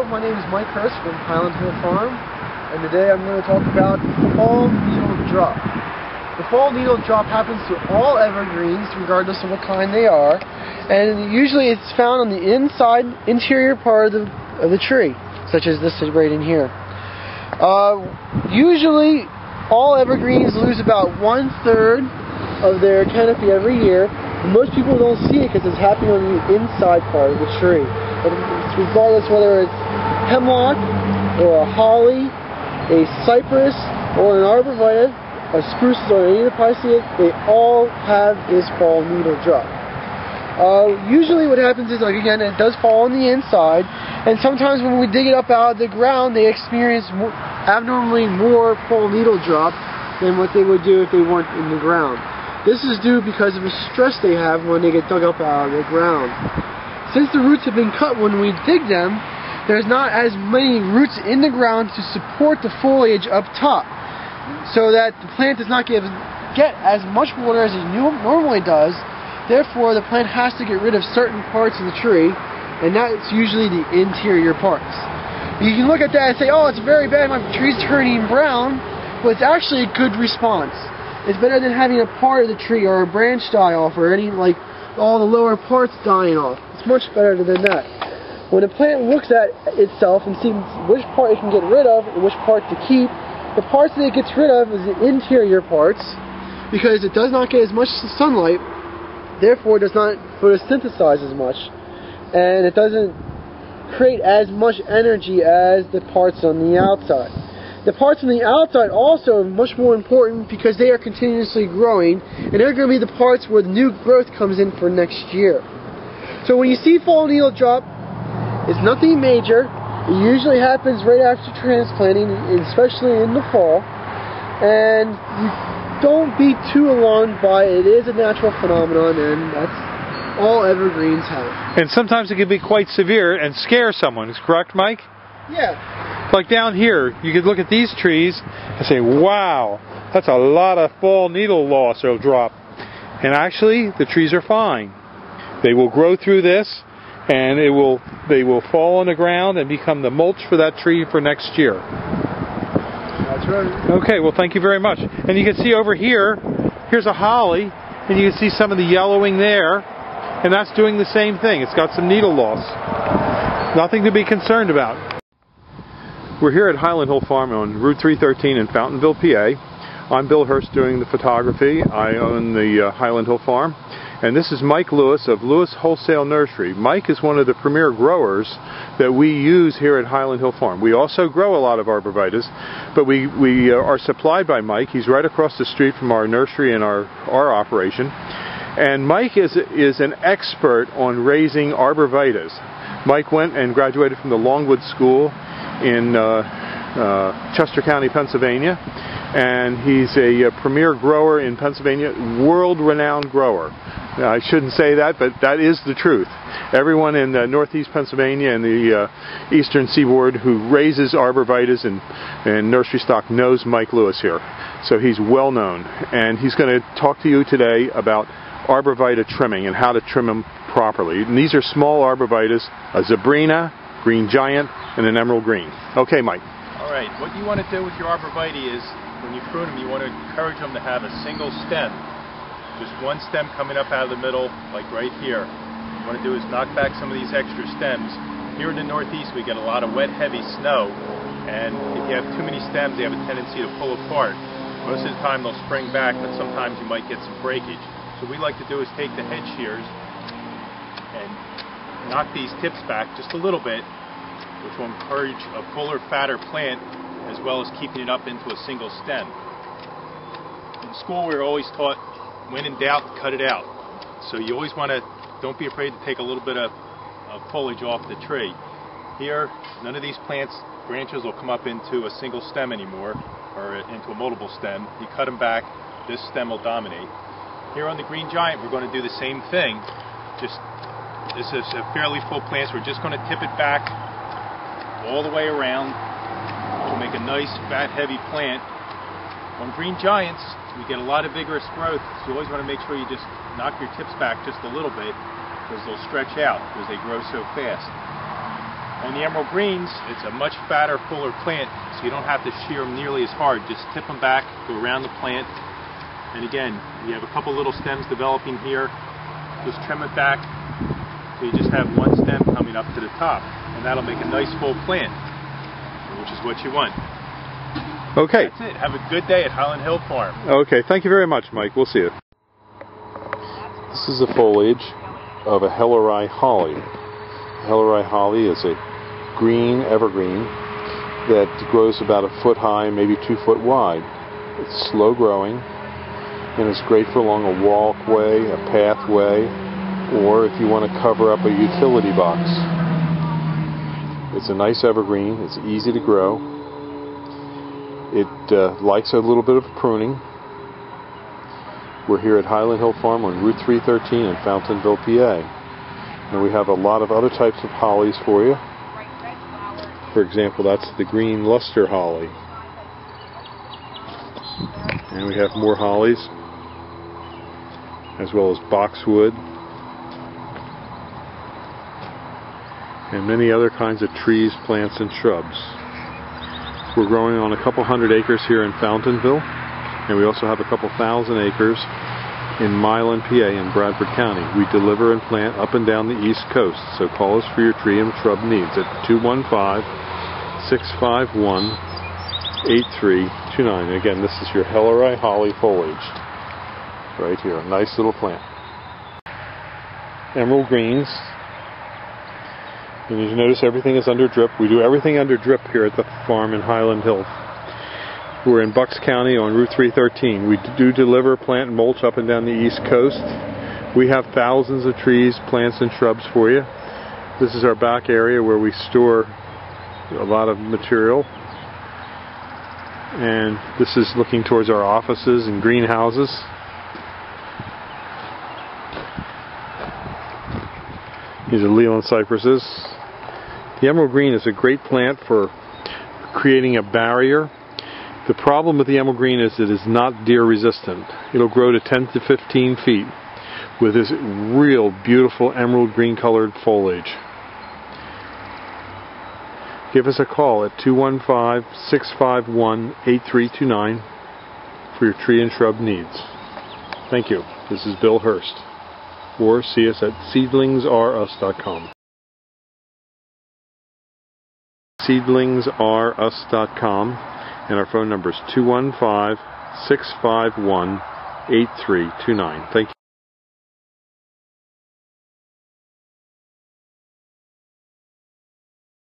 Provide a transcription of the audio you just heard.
my name is Mike Hurst from Highland Farm, and today I'm going to talk about fall needle drop. The fall needle drop happens to all evergreens, regardless of what kind they are, and usually it's found on the interior part of the tree, such as this right in here. Usually, all evergreens lose about 1/3 of their canopy every year. Most people don't see it because it's happening on the inside part of the tree. But regardless whether it's hemlock or a holly, a cypress or an arborvitae, a spruce or any of the pisceae, they all have this fall needle drop. Usually what happens is, like, again, it does fall on the inside, and sometimes when we dig it up out of the ground, they experience abnormally more fall needle drop than what they would do if they weren't in the ground. This is due because of the stress they have when they get dug up out of the ground. Since the roots have been cut when we dig them, there's not as many roots in the ground to support the foliage up top, so that the plant does not get as much water as it normally does. Therefore, the plant has to get rid of certain parts of the tree, and that's usually the interior parts. You can look at that and say, oh, it's very bad, my tree's turning brown, but it's actually a good response. It's better than having a part of the tree or a branch die off or any, like, all the lower parts dying off. It's much better than that. When a plant looks at itself and sees which part it can get rid of and which part to keep, the parts that it gets rid of is the interior parts, because it does not get as much sunlight, therefore it does not photosynthesize as much, and it doesn't create as much energy as the parts on the outside. The parts on the outside also are much more important because they are continuously growing, and they're going to be the parts where the new growth comes in for next year. So when you see fall needle drop, it's nothing major. It usually happens right after transplanting, especially in the fall, and you don't be too alarmed by it. It is a natural phenomenon, and that's all evergreens have. And sometimes it can be quite severe and scare someone, is correct, Mike? Yeah. Like down here, you could look at these trees and say, wow, that's a lot of fall needle loss or drop. And actually, the trees are fine. They will grow through this, and they will fall on the ground and become the mulch for that tree for next year. That's right. Okay, well, thank you very much. And you can see over here, here's a holly, and you can see some of the yellowing there, and that's doing the same thing. It's got some needle loss. Nothing to be concerned about. We're here at Highland Hill Farm on Route 313 in Fountainville, PA. I'm Bill Hurst doing the photography. I own the Highland Hill Farm. And this is Mike Lewis of Lewis Wholesale Nursery. Mike is one of the premier growers that we use here at Highland Hill Farm. We also grow a lot of arborvitaes, but we are supplied by Mike. He's right across the street from our nursery and our operation. And Mike is an expert on raising arborvitaes. Mike went and graduated from the Longwood School in Chester County, Pennsylvania, and he's a premier grower in Pennsylvania, world-renowned grower. I shouldn't say that, but that is the truth. Everyone in northeast Pennsylvania and the eastern seaboard who raises arborvitaes and nursery stock knows Mike Lewis here. So he's well known, and he's going to talk to you today about arborvitae trimming and how to trim them properly. And these are small arborvitaes, a Zebrina, green giant, and an emerald green. Okay, Mike. All right, what you want to do with your arborvitae is, when you prune them, you want to encourage them to have a single stem. Just one stem coming up out of the middle, like right here. What you want to do is knock back some of these extra stems. Here in the Northeast, we get a lot of wet, heavy snow, and if you have too many stems, they have a tendency to pull apart. Most of the time, they'll spring back, but sometimes you might get some breakage. So what we like to do is take the head shears and knock these tips back just a little bit, which will encourage a fuller, fatter plant, as well as keeping it up into a single stem. In school, we were always taught, when in doubt, cut it out. So you always want to, don't be afraid to take a little bit of foliage off the tree. Here, none of these plants, branches will come up into a single stem anymore, or into a multiple stem. You cut them back, this stem will dominate. Here on the green giant, we're going to do the same thing. This is a fairly full plant, so we're just going to tip it back all the way around to make a nice, fat, heavy plant. On green giants, we get a lot of vigorous growth, so you always want to make sure you just knock your tips back just a little bit, because they'll stretch out because they grow so fast. On the emerald greens, it's a much fatter, fuller plant, so you don't have to shear them nearly as hard. Just tip them back, go around the plant, and again, you have a couple little stems developing here. Just trim it back, so you just have one stem coming up to the top, and that'll make a nice full plant, which is what you want. Okay. That's it. Have a good day at Highland Hill Farm. Okay, thank you very much, Mike. We'll see you. This is the foliage of a Helleri holly. Helleri holly is a green evergreen that grows about a foot high, maybe 2 foot wide. It's slow growing, and it's great for along a walkway, a pathway, or if you want to cover up a utility box. It's a nice evergreen. It's easy to grow. It likes a little bit of pruning. We're here at Highland Hill Farm on Route 313 in Fountainville, PA. And we have a lot of other types of hollies for you. For example, that's the green luster holly. And we have more hollies, as well as boxwood, and many other kinds of trees, plants, and shrubs. We're growing on a couple hundred acres here in Fountainville, and we also have a couple thousand acres in Milan, PA, in Bradford County. We deliver and plant up and down the East Coast, so call us for your tree and shrub needs at 215-651-8329. Again, this is your Helleri holly foliage. Right here, a nice little plant. Emerald greens. And as you notice, everything is under drip. We do everything under drip here at the farm in Highland Hill. We're in Bucks County on Route 313. We do deliver plant and mulch up and down the East Coast. We have thousands of trees, plants, and shrubs for you. This is our back area where we store a lot of material. And this is looking towards our offices and greenhouses. These are Leland cypresses. The emerald green is a great plant for creating a barrier. The problem with the emerald green is it is not deer resistant. It'll grow to 10 to 15 feet with this real beautiful emerald green colored foliage. Give us a call at 215-651-8329 for your tree and shrub needs. Thank you. This is Bill Hurst. Or see us at seedlingsareus.com. seedlingsareus.com, and our phone number is 215-651-8329. Thank you.